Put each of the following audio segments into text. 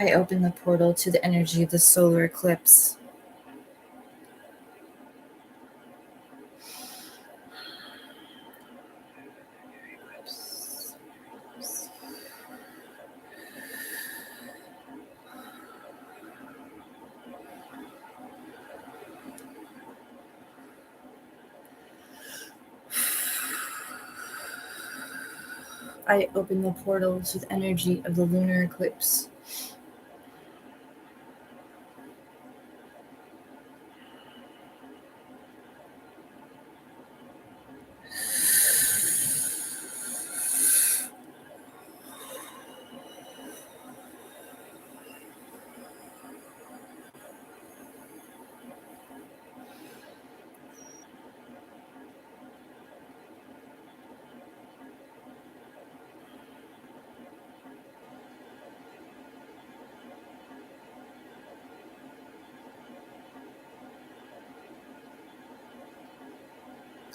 I open the portal to the energy of the solar eclipse. I open the portal to the energy of the lunar eclipse.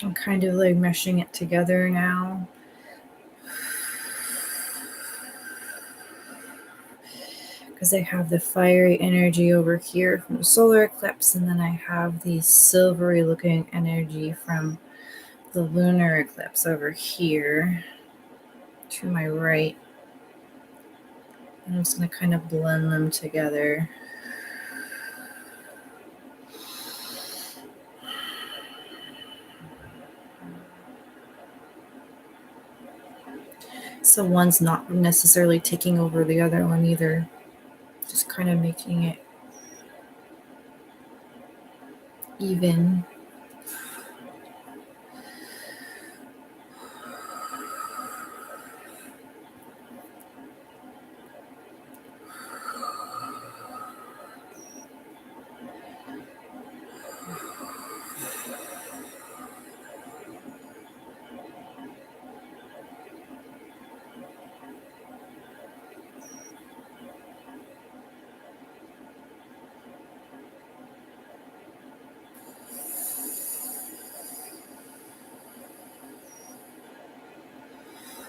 I'm kind of like meshing it together now. Because I have the fiery energy over here from the solar eclipse, and then I have the silvery looking energy from the lunar eclipse over here to my right. And I'm just going to kind of blend them together. So one's not necessarily taking over the other one either. Just kind of making it even.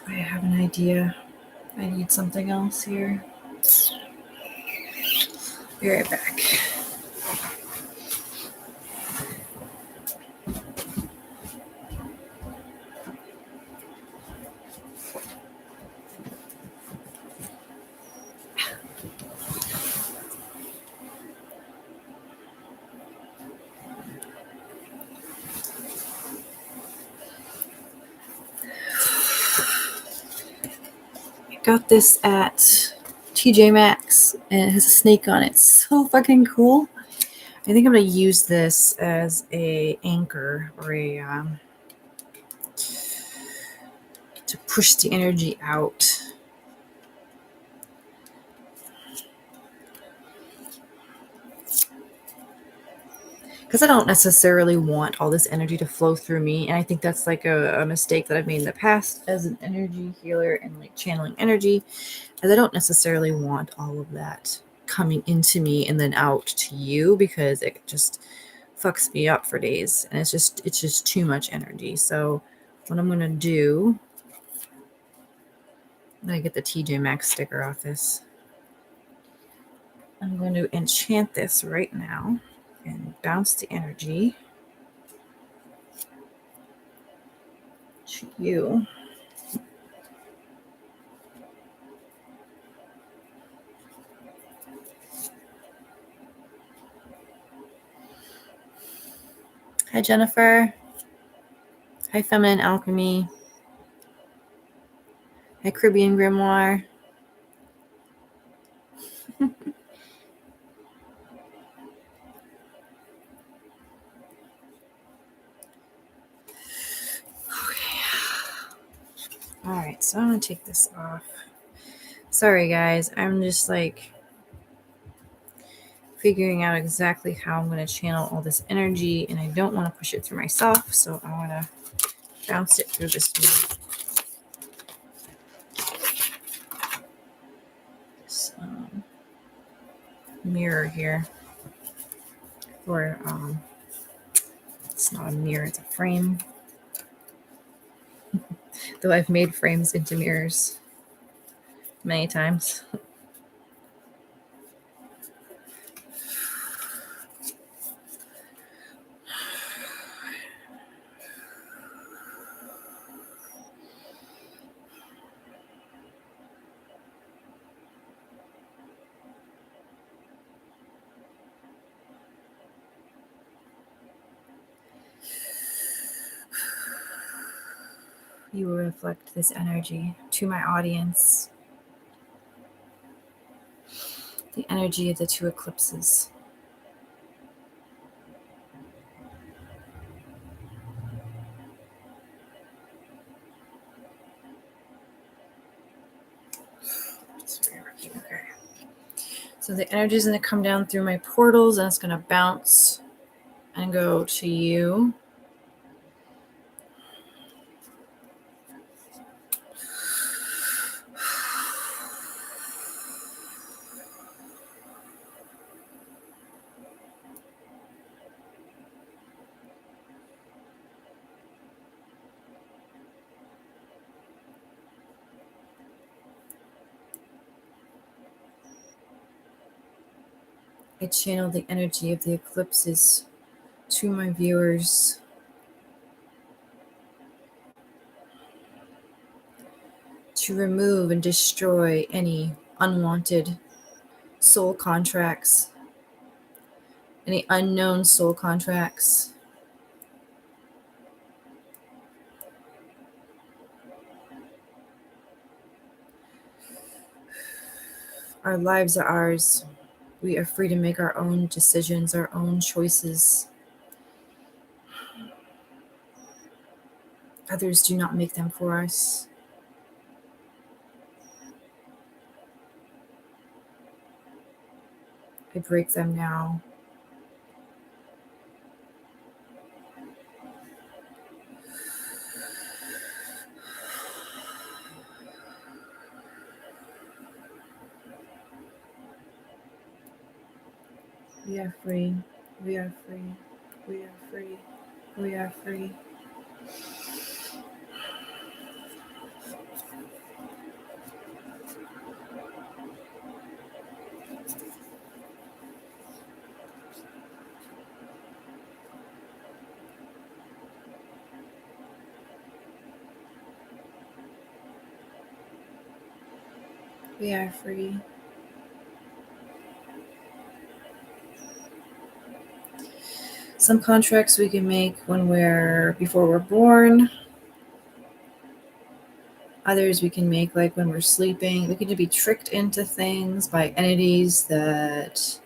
I have an idea. I need something else here. Be right back. Got this at TJ Maxx, and it has a snake on it. So fucking cool. I think I'm going to use this as a anchor or to push the energy out. Because I don't necessarily want all this energy to flow through me, and I think that's like a mistake that I've made in the past as an energy healer and like channeling energy, as I don't necessarily want all of that coming into me and then out to you, because it just fucks me up for days, and it's just too much energy. So what I'm gonna do, I'm gonna get the TJ Maxx sticker off this. I'm going to enchant this right now and bounce the energy to you. Hi, Jennifer. Hi, Feminine Alchemy. Hi, Caribbean Grimoire. Okay. All right, so I'm going to take this off. Sorry, guys. I'm just like figuring out exactly how I'm going to channel all this energy, and I don't want to push it through myself, so I want to bounce it through this mirror here. Or it's not a mirror, it's a frame. Though I've made frames into mirrors many times. you will reflect this energy to my audience. The energy of the two eclipses. Okay. So the energy is going to come down through my portals and it's going to bounce and go to you. I channel the energy of the eclipses to my viewers. To remove and destroy any unwanted soul contracts, any unknown soul contracts. Our lives are ours. We are free to make our own decisions, our own choices. Others do not make them for us. I break them now. We are free. We are free. We are free. We are free. We are free. Some contracts we can make before we're born. Others we can make like when we're sleeping. We can be tricked into things by entities that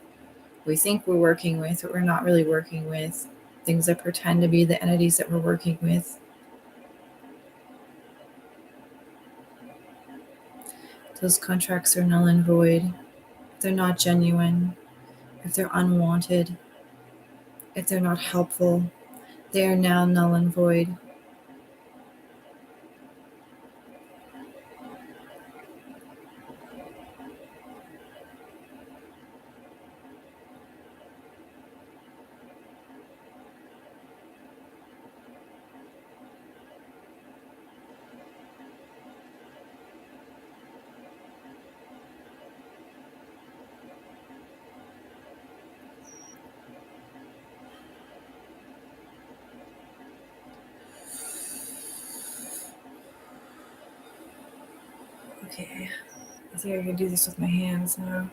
we think we're working with, but we're not really working with. Things that pretend to be the entities that we're working with. Those contracts are null and void. If they're not genuine, if they're unwanted, if they're not helpful, they are now null and void. Okay, I think I can do this with my hands now.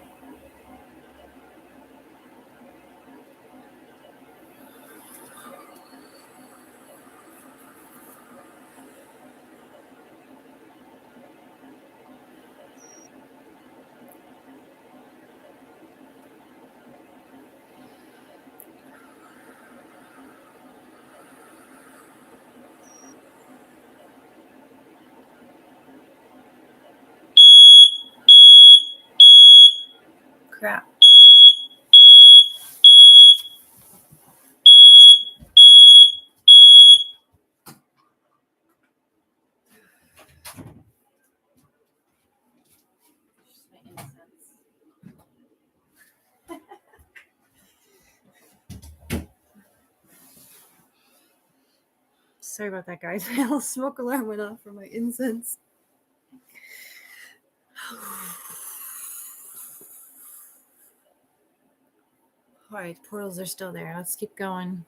Crap. Sorry about that, guys. My little smoke alarm went off for my incense. All right, portals are still there. Let's keep going.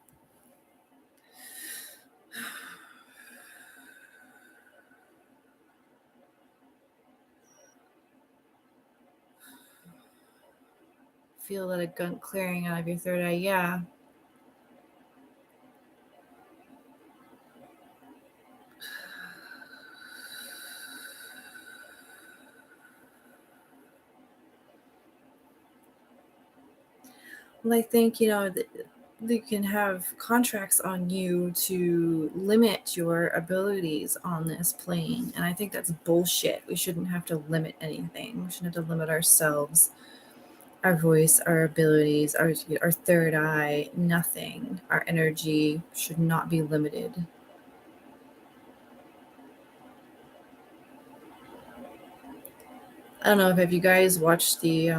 Feel that a gunk clearing out of your third eye. Yeah. Well, I think, they can have contracts on you to limit your abilities on this plane. And I think that's bullshit. We shouldn't have to limit anything. We shouldn't have to limit ourselves, our voice, our abilities, our third eye, nothing. Our energy should not be limited. I don't know if you guys watched the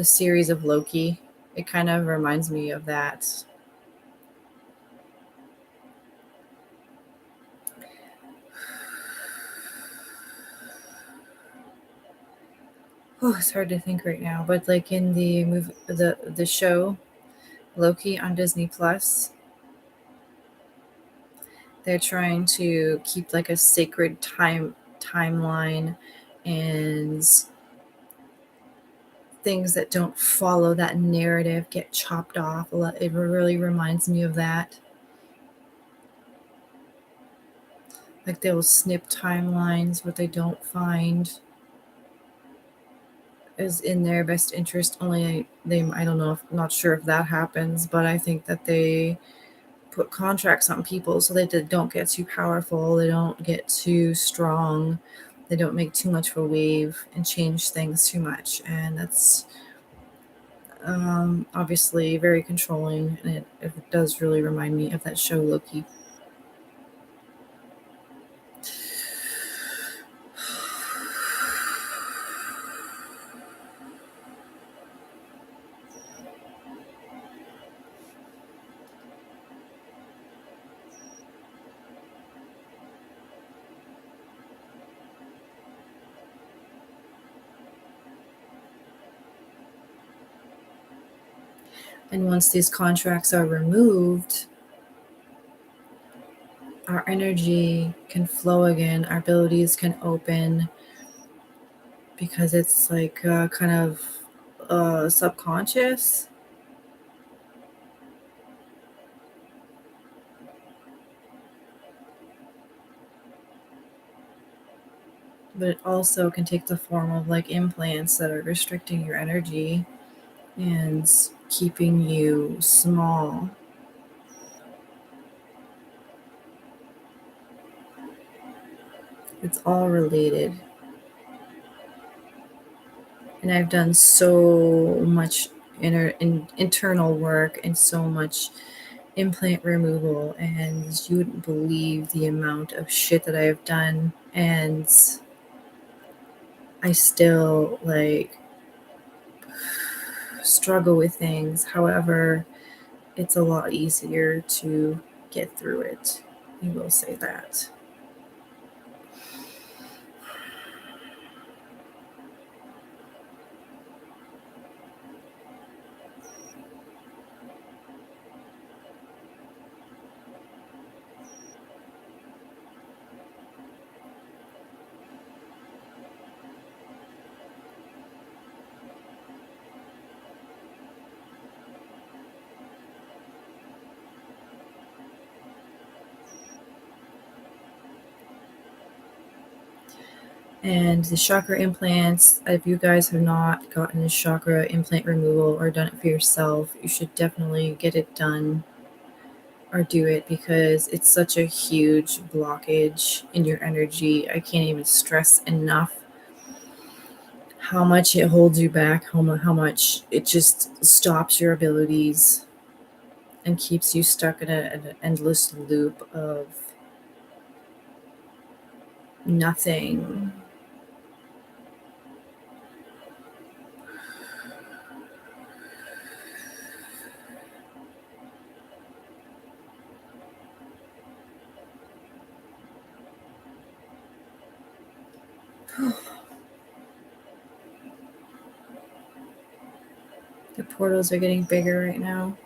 series of Loki. It kind of reminds me of that. Oh, it's hard to think right now, but like in the movie, the show Loki on Disney Plus, they're trying to keep like a sacred timeline, and things that don't follow that narrative get chopped off. It really reminds me of that. Like they will snip timelines, what they don't find is in their best interest. Only they, I don't know, not sure if that happens, but I think that they put contracts on people so they don't get too powerful, they don't get too strong, they don't make too much of a wave and change things too much. And that's obviously very controlling, and it does really remind me of that show Loki. And once these contracts are removed, our energy can flow again, our abilities can open, because it's like kind of subconscious. But it also can take the form of like implants that are restricting your energy and keeping you small. It's all related. And I've done so much internal work and so much implant removal, and you wouldn't believe the amount of shit that I have done. And I still like struggle with things. However, it's a lot easier to get through it. I will say that. And the chakra implants, if you guys have not gotten a chakra implant removal or done it for yourself, you should definitely get it done or do it, because it's such a huge blockage in your energy. I can't even stress enough how much it holds you back, how much it just stops your abilities and keeps you stuck in an endless loop of nothing. The portals are getting bigger right now.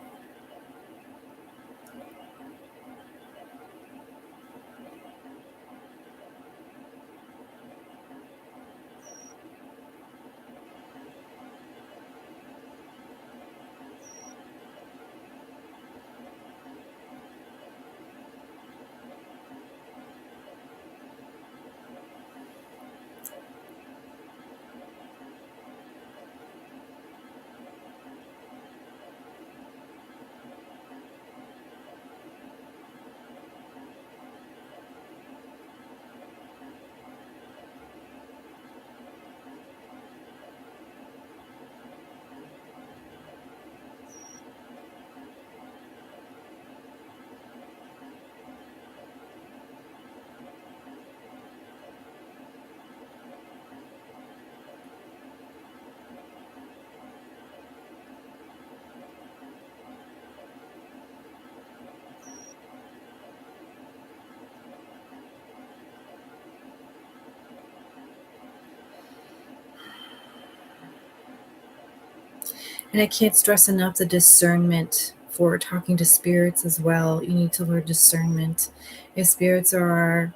And I can't stress enough the discernment for talking to spirits as well. You need to learn discernment. If spirits are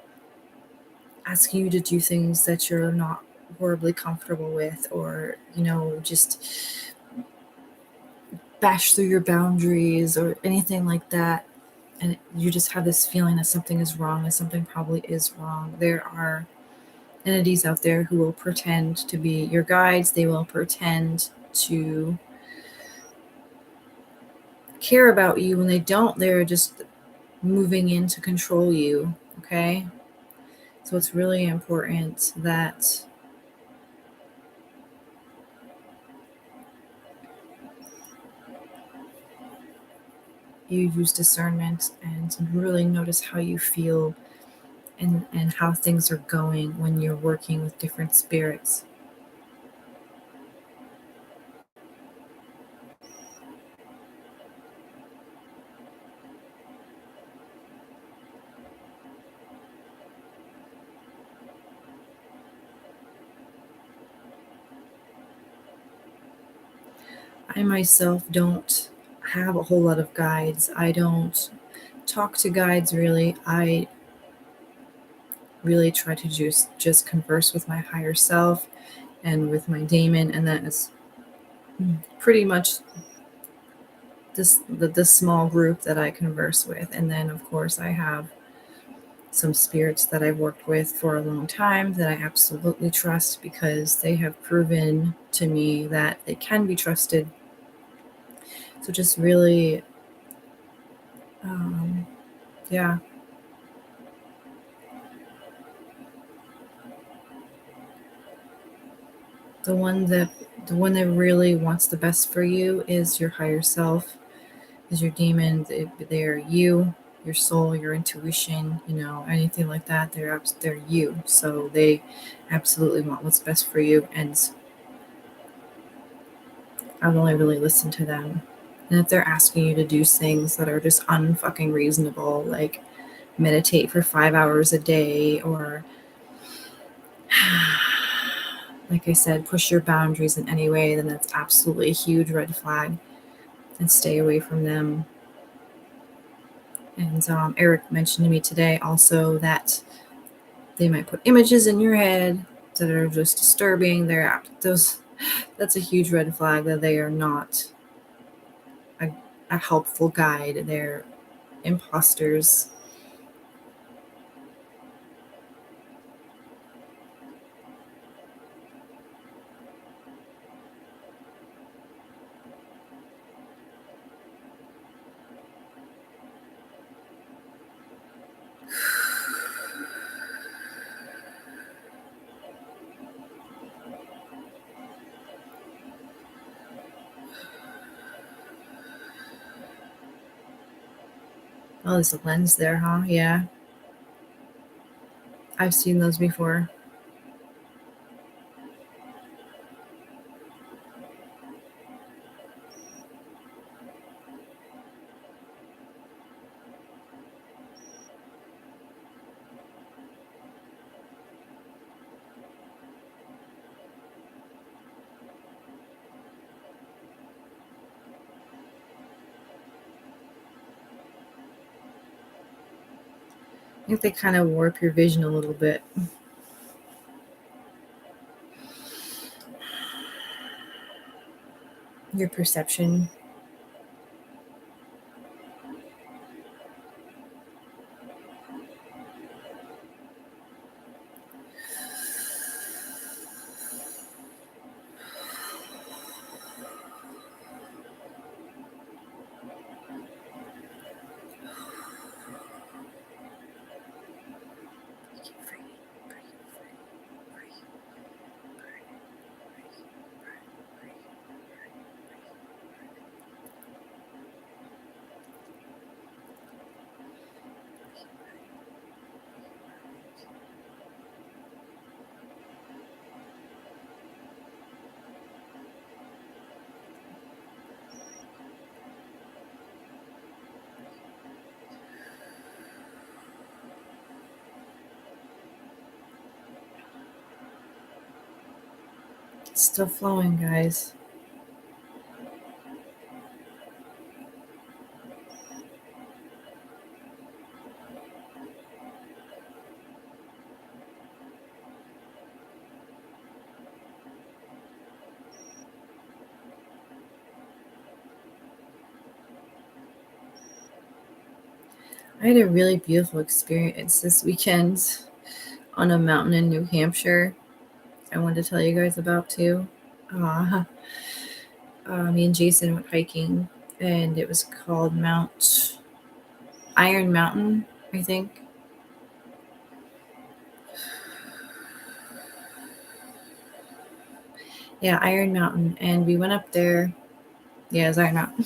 asking you to do things that you're not horribly comfortable with, or, just bash through your boundaries or anything like that, and you just have this feeling that something is wrong, and something probably is wrong, there are entities out there who will pretend to be your guides. They will pretend to care about you when they don't. They're just moving in to control you, okay? So it's really important that you use discernment and really notice how you feel and how things are going when you're working with different spirits. I myself don't have a whole lot of guides. I don't talk to guides really. I really try to just converse with my higher self and with my daemon, and that is pretty much this small group that I converse with. And then of course I have some spirits that I've worked with for a long time that I absolutely trust, because they have proven to me that they can be trusted. So just really, yeah. The one that really wants the best for you is your higher self, is your demon. They're you, your soul, your intuition, anything like that. They're you. So they absolutely want what's best for you, and I've only really listened to them. And if they're asking you to do things that are just unfucking reasonable, like meditate for 5 hours a day, or like I said, push your boundaries in any way, then that's absolutely a huge red flag, and stay away from them. And Eric mentioned to me today also that they might put images in your head that are just disturbing. That's a huge red flag that they are not a helpful guide. They're imposters. Oh, there's a lens there, huh? Yeah. I've seen those before. I think they kind of warp your vision a little bit. Your perception. It's still flowing, guys. I had a really beautiful experience this weekend on a mountain in New Hampshire. I wanted to tell you guys about too. Me and Jason went hiking, and it was called Iron Mountain, I think. Yeah, Iron Mountain. And we went up there. Yeah, it was Iron Mountain.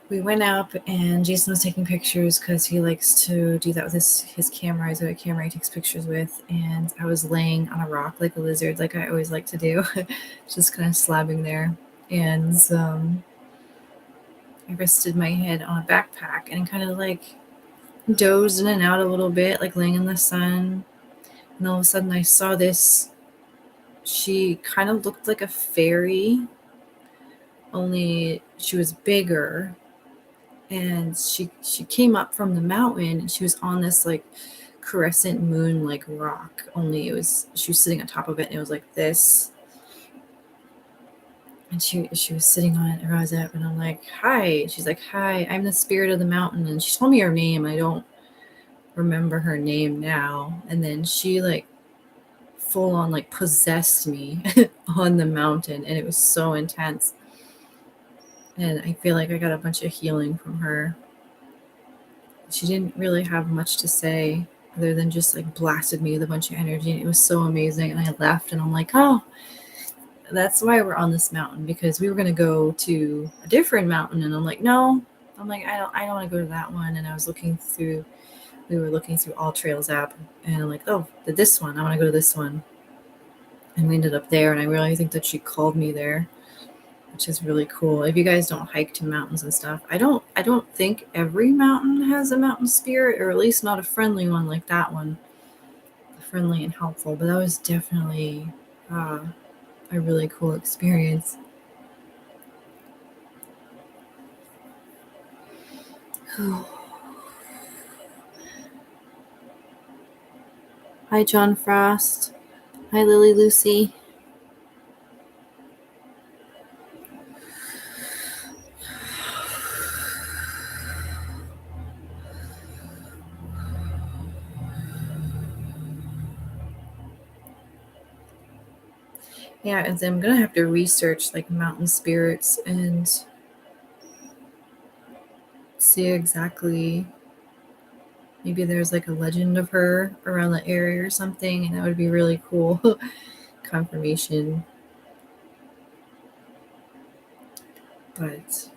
We went up, and Jason was taking pictures because he likes to do that with his camera. He's got a camera he takes pictures with. And I was laying on a rock like a lizard, like I always like to do, just kind of slabbing there. And I rested my head on a backpack and kind of like dozed in and out a little bit, like laying in the sun. And all of a sudden, I saw this. She kind of looked like a fairy, only she was bigger. And she came up from the mountain, and she was on this like crescent moon like rock, only she was sitting on top of it, and it was like this. And she was sitting on it, and I rose up, and I'm like, hi. She's like, hi, I'm the spirit of the mountain. And she told me her name. I don't remember her name now. And then she like full on like possessed me on the mountain, and it was so intense. And I feel like I got a bunch of healing from her. She didn't really have much to say other than just like blasted me with a bunch of energy, and it was so amazing. And I left, and I'm like, oh, that's why we're on this mountain, because we were going to go to a different mountain. And I'm like, no, I'm like, I don't want to go to that one. And we were looking through All Trails app, and I'm like, oh, this one, I want to go to this one. And we ended up there, and I really think that she called me there, which is really cool. If you guys don't hike to mountains and stuff, I don't think every mountain has a mountain spirit, or at least not a friendly one like that one, friendly and helpful. But that was definitely a really cool experience. Hi, John Frost. Hi, Lily Lucy. Yeah, and then I'm gonna have to research like mountain spirits and see exactly. Maybe there's like a legend of her around the area or something, and that would be really cool confirmation. But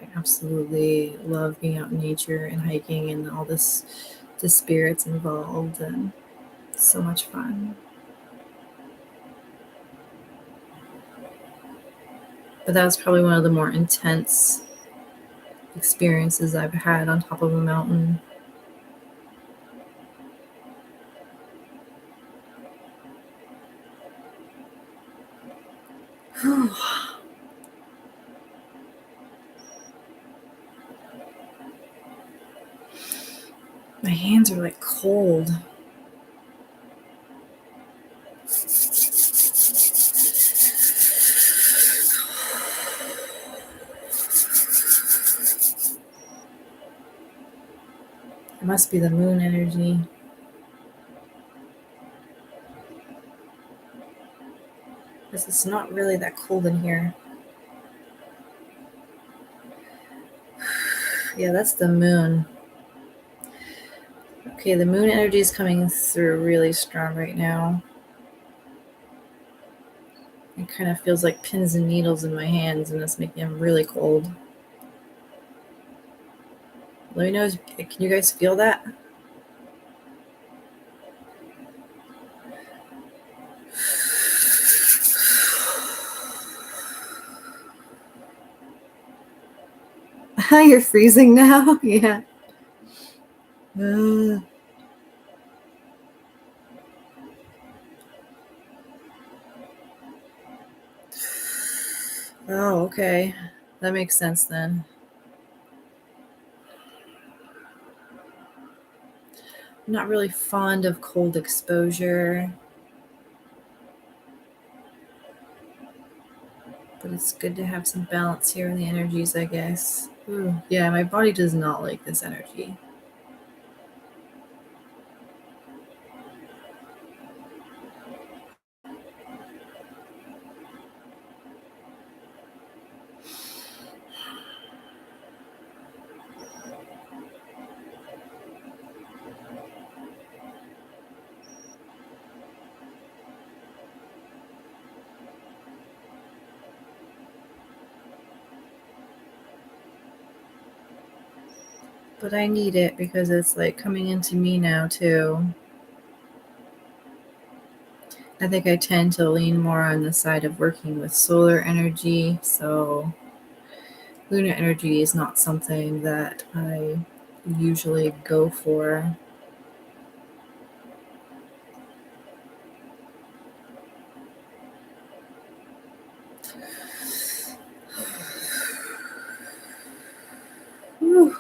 I absolutely love being out in nature and hiking and all the spirits involved, and so much fun. But that was probably one of the more intense experiences I've had on top of a mountain. My hands are like cold. It must be the moon energy. Because it's not really that cold in here. Yeah, that's the moon. Okay, the moon energy is coming through really strong right now. It kind of feels like pins and needles in my hands, and it's making them really cold. Let me know, can you guys feel that? You're freezing now? Yeah. Oh, okay. That makes sense then. I'm not really fond of cold exposure, but it's good to have some balance here in the energies, I guess. Ooh, yeah, my body does not like this energy. but I need it because it's like coming into me now too. I think I tend to lean more on the side of working with solar energy, so lunar energy is not something that I usually go for. Whew.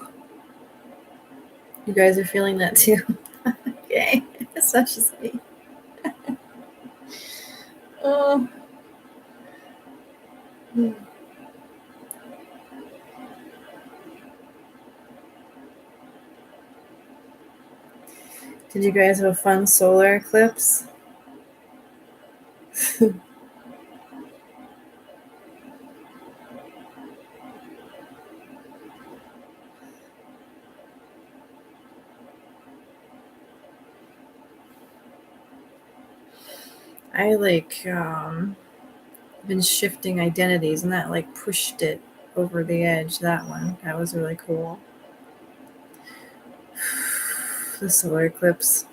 You guys are feeling that too? Okay, such as me. Oh. Did you guys have a fun solar eclipse? I been shifting identities, and that like pushed it over the edge. That one, that was really cool. The solar eclipse.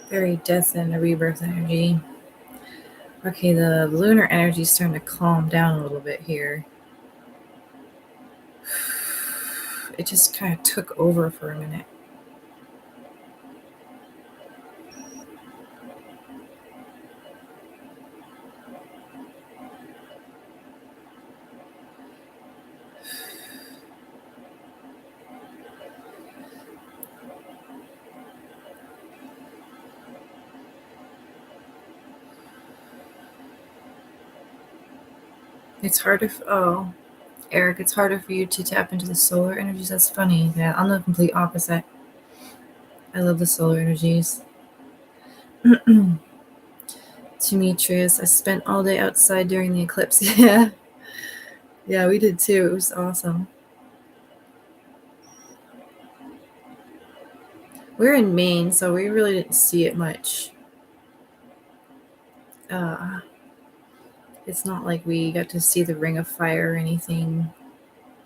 Very death and a rebirth energy. Okay, the lunar energy is starting to calm down a little bit here. It just kind of took over for a minute. It's harder. Eric, it's harder for you to tap into the solar energies. That's funny. Yeah, I'm the complete opposite. I love the solar energies. Demetrius, I spent all day outside during the eclipse. Yeah. Yeah, we did too. It was awesome. We're in Maine, so we really didn't see it much. It's not like we got to see the ring of fire or anything,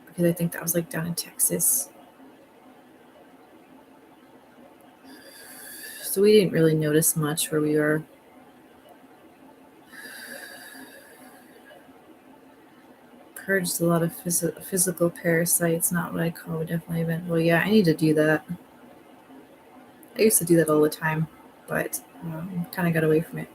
because I think that was like down in Texas. So we didn't really notice much where we were. Purged a lot of physical parasites, not what I call definitely event. Well, yeah, I need to do that. I used to do that all the time, but kind of got away from it.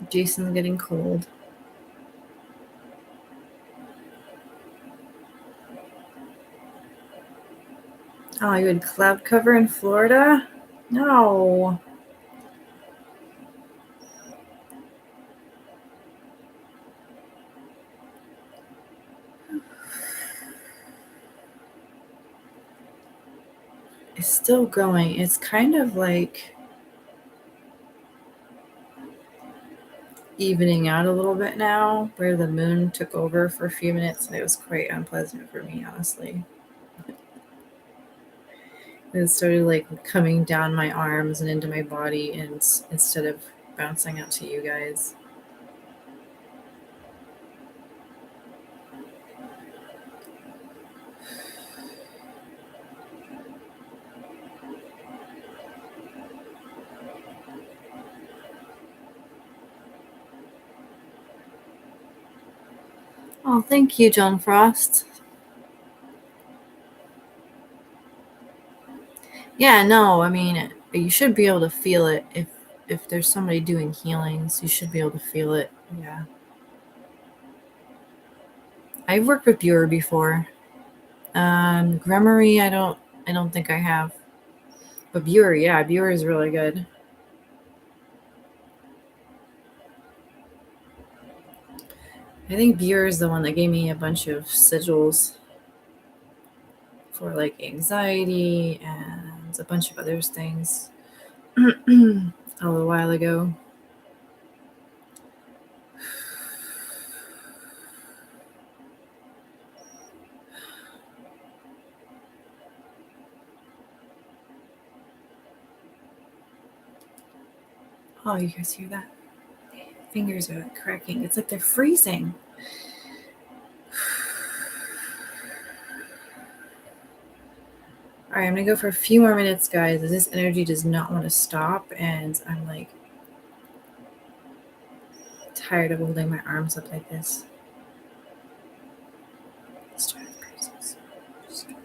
Jason's getting cold. Oh, you had cloud cover in Florida? No. It's still going. It's kind of like evening out a little bit now, where the moon took over for a few minutes, and it was quite unpleasant for me, honestly. It started like coming down my arms and into my body, and instead of bouncing out to you guys. Oh, thank you, John Frost. Yeah, no, I mean, you should be able to feel it if there's somebody doing healings. You should be able to feel it. Yeah. I've worked with Buer before. Gremory, I don't think I have. But Buer, yeah, Buer is really good. I think Buer is the one that gave me a bunch of sigils for like anxiety and a bunch of other things a little while ago. Oh, you guys hear that? Fingers are cracking. It's like they're freezing. All right, I'm gonna go for a few more minutes, guys. This energy does not want to stop, and I'm like tired of holding my arms up like this. Destroy the curses. Destroy.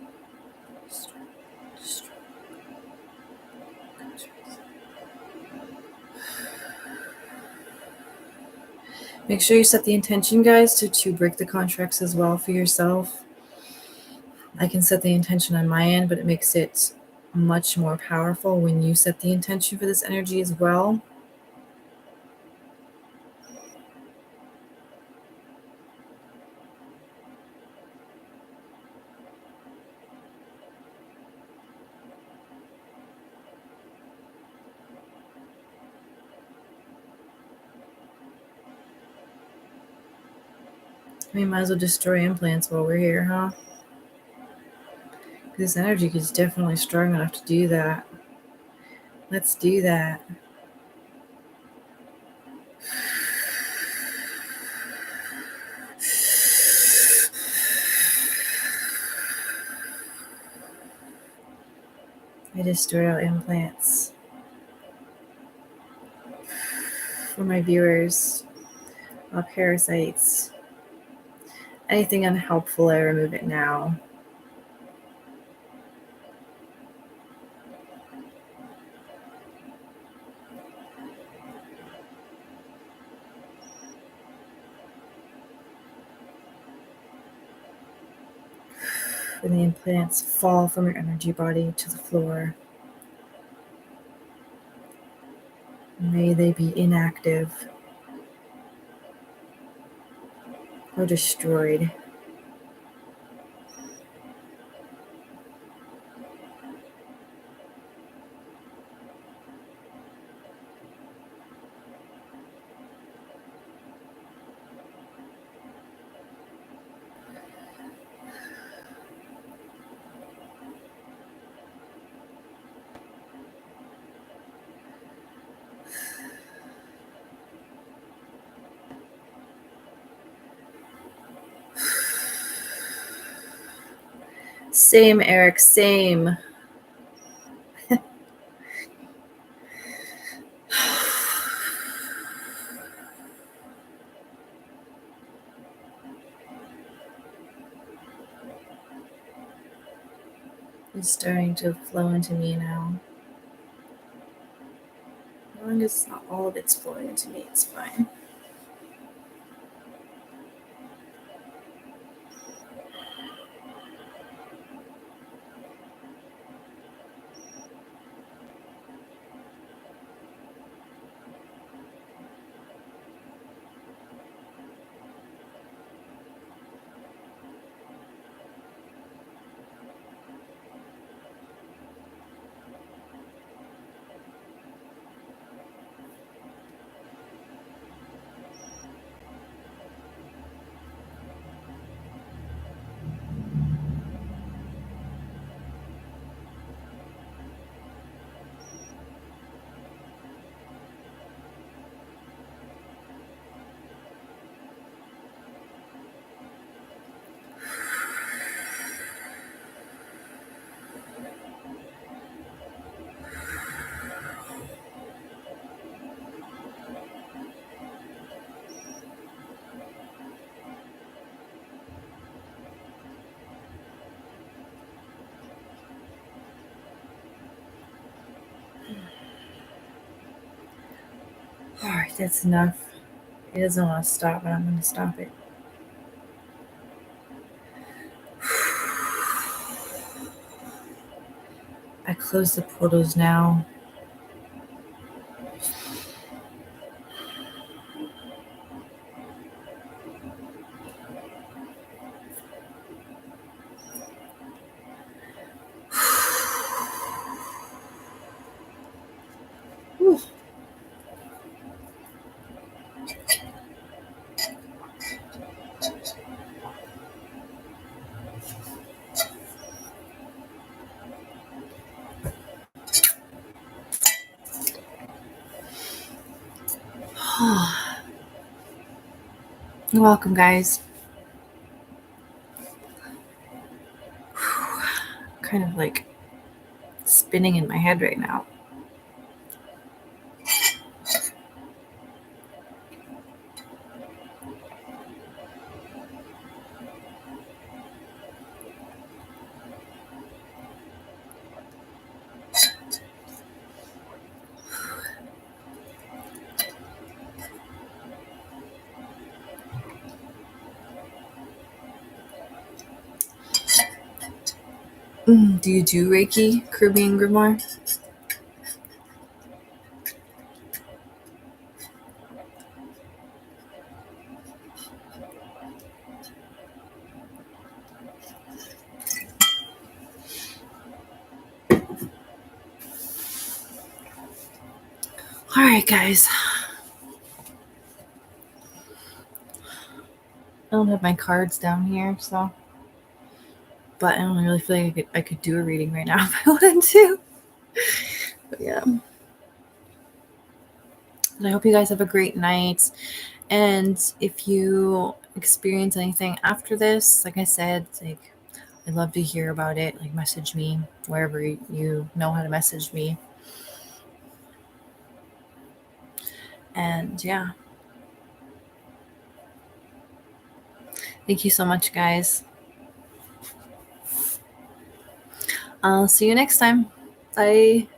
Make sure you set the intention, guys, to break the contracts as well for yourself. I can set the intention on my end, but it makes it much more powerful when you set the intention for this energy as well. We might as well destroy implants while we're here, huh? This energy is definitely strong enough to do that. Let's do that. I destroy all implants. For my viewers, all parasites. Anything unhelpful, I remove it now. When the implants fall from your energy body to the floor, may they be inactive or destroyed. Same, Eric, same. It's starting to flow into me now. As long as not all of it's flowing into me, it's fine. All right, that's enough. It doesn't want to stop, but I'm going to stop it. I close the portals now. Whew. You're welcome, guys. Kind of like spinning in my head right now. Do you do Reiki, Caribbean Grimoire? All right, guys. I don't have my cards down here, so. But I don't really feel like I could do a reading right now if I wanted to. But yeah. And I hope you guys have a great night. And if you experience anything after this, like I said, like I'd love to hear about it. Like message me wherever you know how to message me. And yeah. Thank you so much, guys. I'll see you next time. Bye.